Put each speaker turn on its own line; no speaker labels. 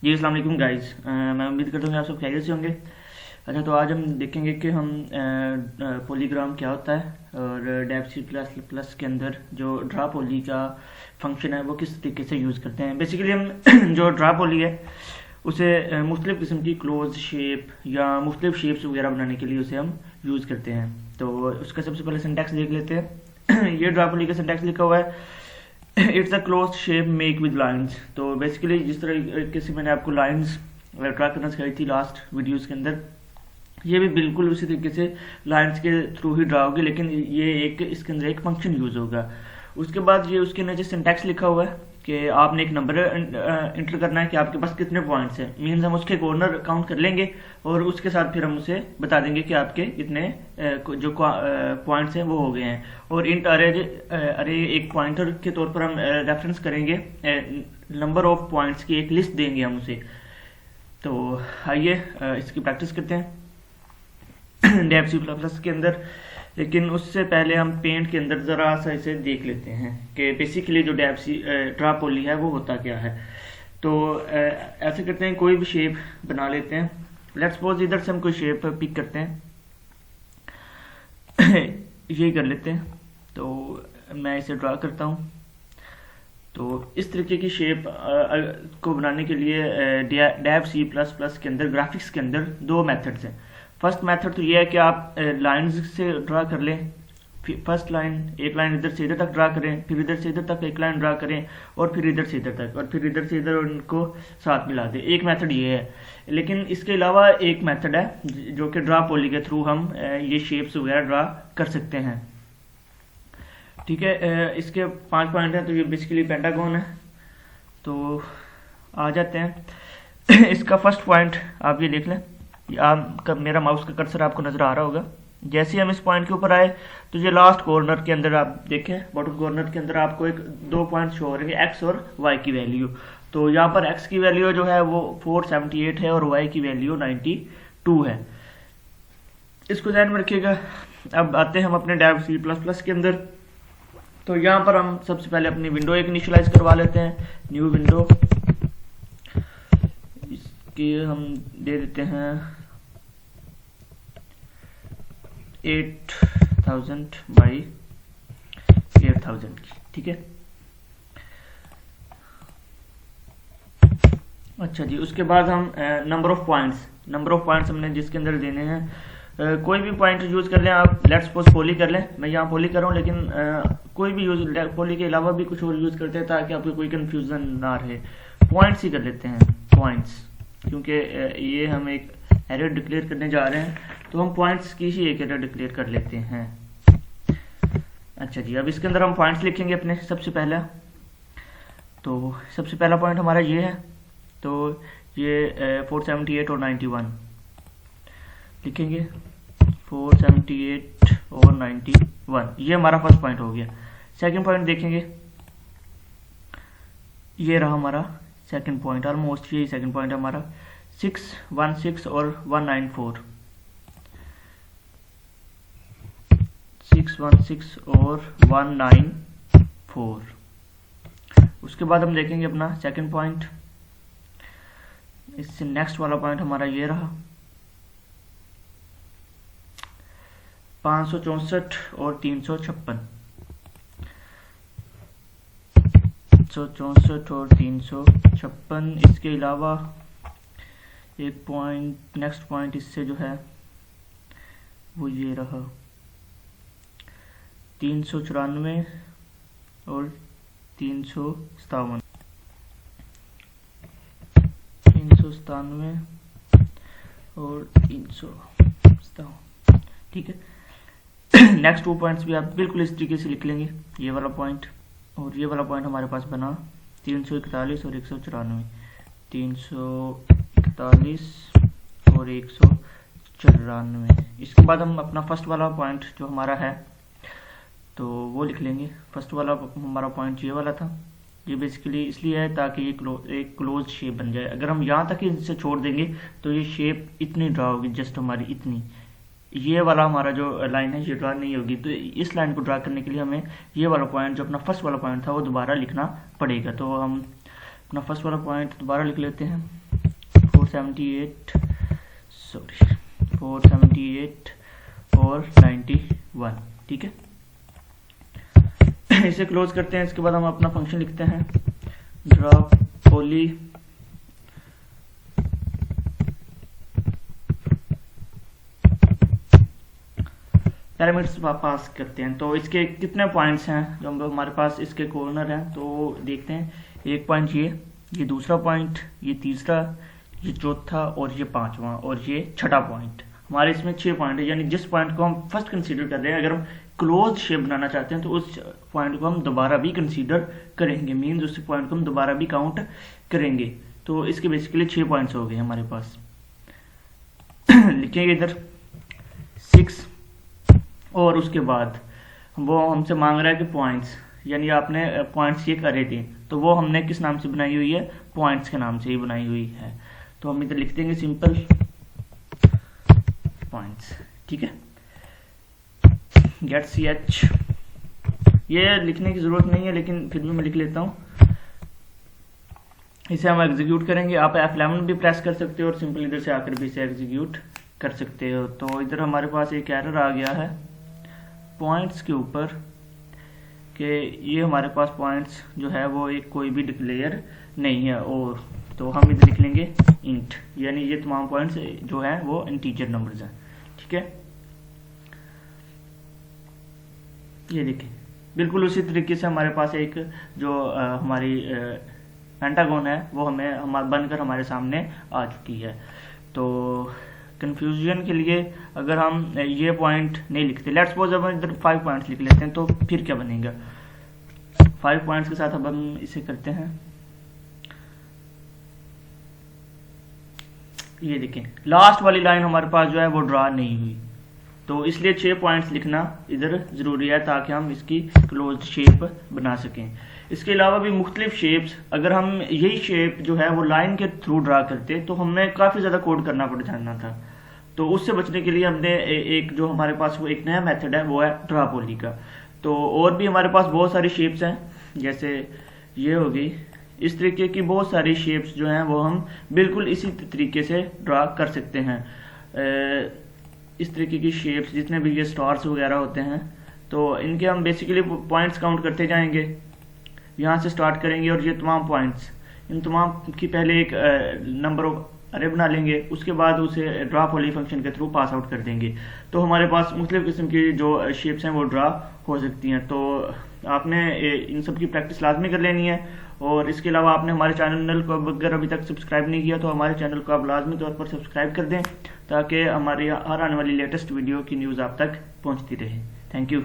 जी अस्सलाम वालेकुम गाइस। मैं उम्मीद करता हूँ कि आप सब खैरियत से होंगे। अच्छा, तो आज हम देखेंगे कि हम पॉलीग्राम क्या होता है और डेव सी प्लस प्लस के अंदर जो ड्रा पॉली का फंक्शन है वो किस तरीके से यूज़ करते हैं। बेसिकली हम जो ड्रा पॉली है उसे मुख्तलिफ़ किस्म की क्लोज शेप या मुख्तलिफ शेप्स वगैरह बनाने के लिए उसे हम यूज़ करते हैं। तो उसका सबसे पहले सिंटैक्स देख लेते हैं। ये ड्रा पॉली का सिंटैक्स लिखा हुआ है, it's a close shape make with lines. तो बेसिकली जिस तरीके से मैंने आपको लाइंस ड्रा करना सिखाई थी लास्ट वीडियोस के अंदर, ये भी बिल्कुल उसी तरीके से लाइंस के थ्रू ही ड्रा होगी, लेकिन ये एक इसके अंदर एक फंक्शन यूज होगा। उसके बाद ये उसके नीचे सिंटैक्स लिखा हुआ है कि आपने एक नंबर इंटर करना है कि आपके पास कितने पॉइंट्स हैं। मीन्स हम उसके कॉर्नर काउंट कर लेंगे और उसके साथ फिर हम उसे बता देंगे कि आपके कितने जो पॉइंट्स हैं वो हो गए हैं। और इंट अरे एक पॉइंटर के तौर पर हम रेफरेंस करेंगे नंबर ऑफ पॉइंट्स की एक लिस्ट देंगे हम उसे। तो आइए इसकी प्रैक्टिस करते हैं डेव सी प्लस के अंदर। लेकिन उससे पहले हम पेंट के अंदर ज़रा सा इसे देख लेते हैं कि बेसिकली जो डेव सी ड्रा पॉली है वो होता क्या है। तो ऐसे करते हैं, कोई भी शेप बना लेते हैं। लेट्स सपोज इधर से हम कोई शेप पिक करते हैं। यही कर लेते हैं। तो मैं इसे ड्रा करता हूँ। तो इस तरीके की शेप को बनाने के लिए डेव सी प्लस प्लस के अंदर ग्राफिक्स के अंदर दो मेथड्स हैं। फर्स्ट मेथड तो ये है कि आप लाइंस से ड्रा कर लें। फर्स्ट लाइन, एक लाइन इधर से इधर तक ड्रा करें, फिर इधर से इधर तक एक लाइन ड्रा करें, और फिर इधर से इधर तक, और फिर इधर से इधर उनको साथ मिला दें। एक मेथड ये है। लेकिन इसके अलावा एक मेथड है जो कि ड्रा पॉली के थ्रू हम ये शेप्स वगैरह ड्रा कर सकते हैं। ठीक है, इसके 5 पॉइंट हैं। तो ये बेसिकली पेंटागन है। तो आ जाते हैं। इसका फर्स्ट पॉइंट आप ये देख लें। मेरा माउस का कर्सर आपको नजर आ रहा होगा। जैसे ही हम इस पॉइंट के ऊपर आए तो ये लास्ट कॉर्नर के अंदर आप देखें, बॉटम कॉर्नर के अंदर आपको एक 2 पॉइंट शो हो रहे हैं, एक्स और वाई की वैल्यू। तो यहाँ पर एक्स की वैल्यू जो है वो 478 है और वाई की वैल्यू 92 है। इसको ध्यान में रखिएगा। अब आते हैं हम अपने डेव सी प्लस प्लस के अंदर। तो यहाँ पर हम सबसे पहले अपनी विंडो एक इनिशियलाइज करवा लेते हैं, न्यू विंडो। इसकी हम दे देते हैं 8000 बाई 8000 की। ठीक है, अच्छा जी। उसके बाद हम नंबर ऑफ पॉइंट्स हमने जिसके अंदर देने हैं, कोई भी पॉइंट यूज कर लें आप। लेट्स सपोज पॉली कर लें, मैं यहाँ पॉली कर रहा हूँ, लेकिन कोई भी यूज, पॉली के अलावा भी कुछ और यूज करते हैं ताकि आपको कोई कंफ्यूजन ना रहे। पॉइंट्स ही कर लेते हैं, पॉइंट्स, क्योंकि ये हम एक एरर डिक्लेयर करने जा रहे हैं। तो हम पॉइंट्स की ही एक एरर डिक्लेयर कर लेते हैं। अच्छा जी, अब इसके अंदर हम पॉइंट्स लिखेंगे अपने। सबसे पहला पॉइंट हमारा ये है। तो ये 478 और 91 लिखेंगे। 478 और 91, ये हमारा फर्स्ट पॉइंट हो गया। सेकंड पॉइंट देखेंगे, ये रहा हमारा सेकंड पॉइंट। ऑलमोस्ट यही सेकंड पॉइंट है हमारा। 616 और 194, 616 और 194। उसके बाद हम देखेंगे अपना सेकंड पॉइंट। इससे नेक्स्ट वाला पॉइंट हमारा ये रहा 564 और 356, 564 और 356। इसके अलावा एक पॉइंट, नेक्स्ट पॉइंट इससे जो है वो ये रहा 394 और 397, 397 और 397। ठीक है। नेक्स्ट 2 पॉइंट्स भी आप बिल्कुल इस तरीके से लिख लेंगे। ये वाला पॉइंट और ये वाला पॉइंट हमारे पास बना 341 और 194, 341 और 194। इसके बाद हम अपना फर्स्ट वाला पॉइंट जो हमारा है तो वो लिख लेंगे। फर्स्ट वाला हमारा पॉइंट ये वाला था। ये बेसिकली इसलिए है ताकि ये एक क्लोज शेप बन जाए। अगर हम यहाँ तक इसे छोड़ देंगे तो ये शेप इतनी ड्रा होगी, जस्ट हमारी इतनी। ये वाला हमारा जो लाइन है ये ड्रा नहीं होगी। तो इस लाइन को ड्रा करने के लिए हमें ये वाला पॉइंट जो अपना फर्स्ट वाला पॉइंट था वो दोबारा लिखना पड़ेगा। तो हम अपना फर्स्ट वाला पॉइंट दोबारा लिख लेते हैं। 478 और 91, ठीक है। इसे क्लोज करते हैं। इसके बाद हम अपना फंक्शन लिखते हैं ड्रा पॉली पैरामीटर्स पास करते हैं। तो इसके कितने पॉइंट्स हैं जो हमारे पास, इसके कॉर्नर हैं, तो देखते हैं। एक पॉइंट ये दूसरा पॉइंट, ये तीसरा, ये चौथा और ये पांचवा और ये छठा पॉइंट। हमारे इसमें 6 पॉइंट है, यानी जिस पॉइंट को हम फर्स्ट कंसीडर कर रहे हैं, अगर हम क्लोज शेप बनाना चाहते हैं तो उस पॉइंट को हम दोबारा भी कंसीडर करेंगे, मीन्स उस पॉइंट को हम दोबारा भी काउंट करेंगे। तो इसके बेसिकली 6 पॉइंट्स हो गए हमारे पास। लिखेंगे इधर 6 और उसके बाद वो हमसे मांग रहा है कि पॉइंट्स, यानी आपने पॉइंट्स ये करे थे, तो वो हमने किस नाम से बनाई हुई है, पॉइंट्स के नाम से ही बनाई हुई है। तो हम इधर लिख देंगे सिंपल पॉइंट्स, ठीक है। गेट ch, ये लिखने की जरूरत नहीं है लेकिन फिर भी मैं लिख लेता हूँ। इसे हम एग्जीक्यूट करेंगे। आप F11 भी प्रेस कर सकते हो और सिंपल इधर से आकर भी इसे एग्जीक्यूट कर सकते हो। तो इधर हमारे पास एक एरर आ गया है पॉइंट्स के ऊपर कि ये हमारे पास पॉइंट्स जो है वो एक कोई भी डिक्लेयर नहीं है। और तो हम इधर लिख लेंगे इंट, यानी ये तमाम पॉइंट्स जो हैं वो इंटीजर नंबर्स हैं, ठीक है। ये देखिए बिल्कुल उसी तरीके से हमारे पास एक जो हमारी पेंटागन है वो हमें बनकर हमारे सामने आ चुकी है। तो कंफ्यूजन के लिए अगर हम ये पॉइंट नहीं लिखते, लेट्स सपोज अब इधर 5 पॉइंट्स लिख लेते हैं, तो फिर क्या बनेगा। 5 पॉइंट्स के साथ अब हम इसे करते हैं। ये देखें लास्ट वाली लाइन हमारे पास जो है वो ड्रा नहीं हुई, तो इसलिए 6 पॉइंट्स लिखना इधर जरूरी है ताकि हम इसकी क्लोज शेप बना सकें। इसके अलावा भी मुख्तलिफ शेप्स, अगर हम यही शेप जो है वो लाइन के थ्रू ड्रा करते तो हमें काफ़ी ज़्यादा कोड करना पड़ जाना था। तो उससे बचने के लिए हमने एक जो हमारे पास वो एक नया मेथड है वो है ड्रा पॉली का। तो और भी हमारे पास बहुत सारी शेप्स हैं, जैसे ये होगी, इस तरीके की बहुत सारी शेप्स जो हैं वो हम बिल्कुल इसी तरीके से ड्रा कर सकते हैं। इस तरीके की शेप्स जितने भी ये स्टार्स वगैरह होते हैं, तो इनके हम बेसिकली पॉइंट्स काउंट करते जाएंगे, यहाँ से स्टार्ट करेंगे और ये तमाम पॉइंट्स, इन तमाम की पहले एक नंबर ऑफ अरे बना लेंगे, उसके बाद उसे ड्रा पॉली फंक्शन के थ्रू पास आउट कर देंगे। तो हमारे पास मुख्तलिफ किस्म की जो शेप्स हैं वो ड्रा हो सकती हैं। तो आपने इन सब की प्रैक्टिस लाजमी कर लेनी है। और इसके अलावा आपने हमारे चैनल को अगर अभी तक सब्सक्राइब नहीं किया तो हमारे चैनल को आप लाजमी तौर पर सब्सक्राइब कर दें ताकि हमारी हर आने वाली लेटेस्ट वीडियो की न्यूज़ आप तक पहुंचती रहे। Thank you.